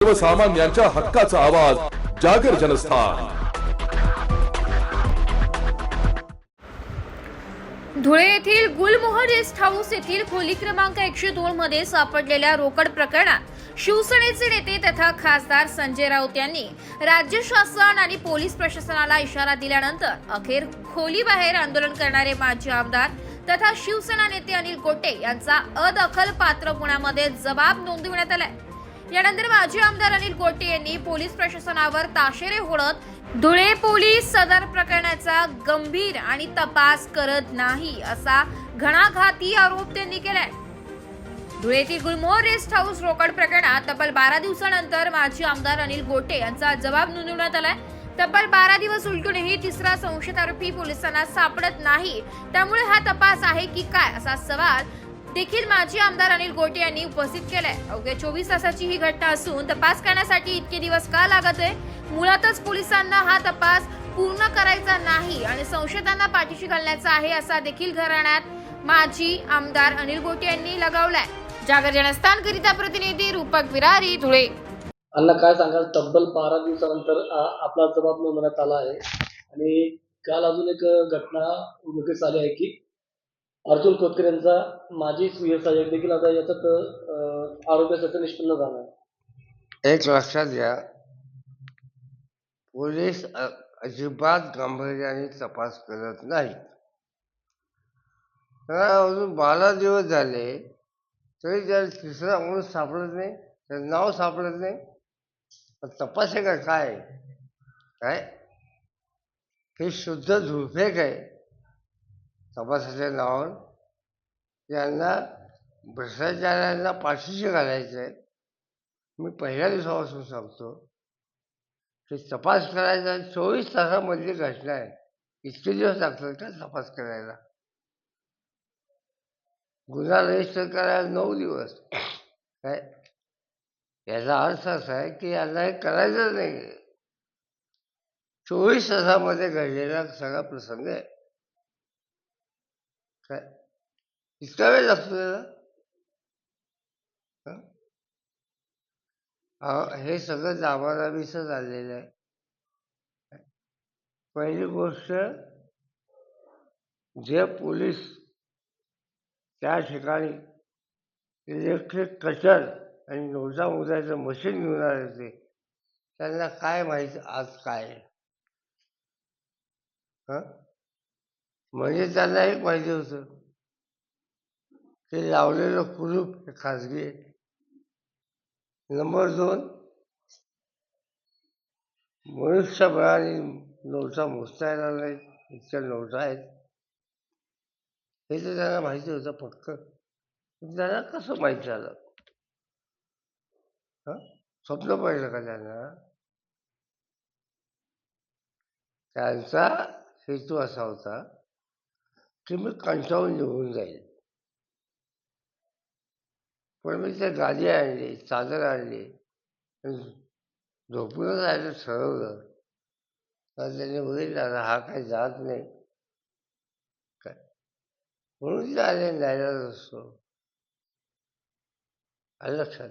सर्वसामान्यांच्या हक्काचा आवाज जागर जनस्थान। धुळे येथील गुलमोहर रेस्ट हाऊस येथील खोली क्रमांक 102 मध्ये सापडलेल्या रोकड प्रकरणात शिवसेनेचे नेते तथा खासदार संजय राऊत यांनी राज्य शासन आणि पोलीस प्रशासनाला इशारा दिल्यानंतर अखेर खोलीबाहेर आंदोलन करणारे माजी आमदार तथा शिवसेना नेते अनिल गोटे यांचा अदखलपात्र गुन्ह्यामध्ये जबाब नोंदविण्यात आलाय। यानंतर माजी आमदार अनिल गोटे यांनी पोलीस प्रशासनावर ताशेरे ओढत धुळे पोलीस सदर प्रकरणाचा गंभीर आणि तपास करत नाही असा घणाघाती आरोप त्यांनी केलाय। धुळेतील गुलमोहर रेस्ट हाऊस रोकड प्रकरणात तब्बल 12 दिवसानंतर माजी आमदार अनिल गोटे यांचा जबाब नोंदवण्यात आलाय। तब्बल 12 दिवस उलटूनही तिसरा संशयित आरोपी पोलिसांना सापडत नाही, त्यामुळे हा तपास आहे की काय असा सवाल देखील माजी आमदार अनिल गोटे यांनी उपस्थित केलाय। अवघ्या 24 तासाची ही घटना असून तपास करण्यासाठी इतके दिवस का लागत आहे? मुळातच पोलिसांना हा तपास पूर्ण करायचा नाही आणि संशयितांना पाठीशी घालण्याचा आहे असा देखील घराण्यात माजी आमदार अनिल गोटे यांनी लगावलाय। जागर जनस्थान करिता प्रतिनिधी रूपक विरारी, धुळे। अण्णा काय सांगाल, तब्बल 12 दिवसानंतर आपला जबाब नोंदवण्यात आला आहे आणि काल अजून एक घटना उघडकीस आली आहे की अर्जुन खोतकर यांचा माजी सहाय्यक देखील आता याच्यात आरोग्याचं निष्पन्न झाला आहे। एक लक्षात घ्या, पोलीस अजिबात गांभीर्याने तपास करत नाही। अजून 12 दिवस झाले तरी त्याला तिसरा माणूस सापडत नाही, त्याचं नाव सापडत नाही। तपास आहे का काय? काय हे शुद्ध धुळफेक आहे तपासाच्या नावावर। यांना भ्रष्टाचारांना पाठीशी घालायचं आहे। मी पहिल्या दिवसापासून सांगतो की तपास करायचा 24 तासामधली घटना आहे। इतके दिवस लागतात का तपास करायला? गुन्हा रजिस्टर करायला 9 दिवस। काय याचा अर्थ असा आहे की यांना हे करायचं नाही। 24 तासामध्ये घडलेला सगळा प्रसंग आहे। काय इतका वेळ लागतो त्याला? हे सगळं दाबादाबीच झालेलं आहे। पहिली गोष्ट, जे पोलीस त्या ठिकाणी इलेक्ट्रिक कटर आणि नोटा मोजायचं मशीन घेऊन आले होते, त्यांना काय माहिती आज काय? म्हणजे त्यांना एक माहिती होतं की लावलेलं कुलूप हे खाजगी आहे। नंबर 2, मनुष्यबळाने नोटा मोजता येणार नाहीत, इतक्या नोटा आहेत हे तर त्यांना माहिती होतं पक्क। त्यांना कसं माहीत झालं? स्वप्न पडलं का त्यांना? त्यांचा हेतू असा होता की मी कंटाळून निघून जाईल, पण मी त्या गादी आणली, चादर आणली, झोपूनच राहायचं ठरवलं तर त्यांनी बघितलं हा काही जात नाही काय, म्हणून ते आले न्यायला असतो। आलं लक्षात?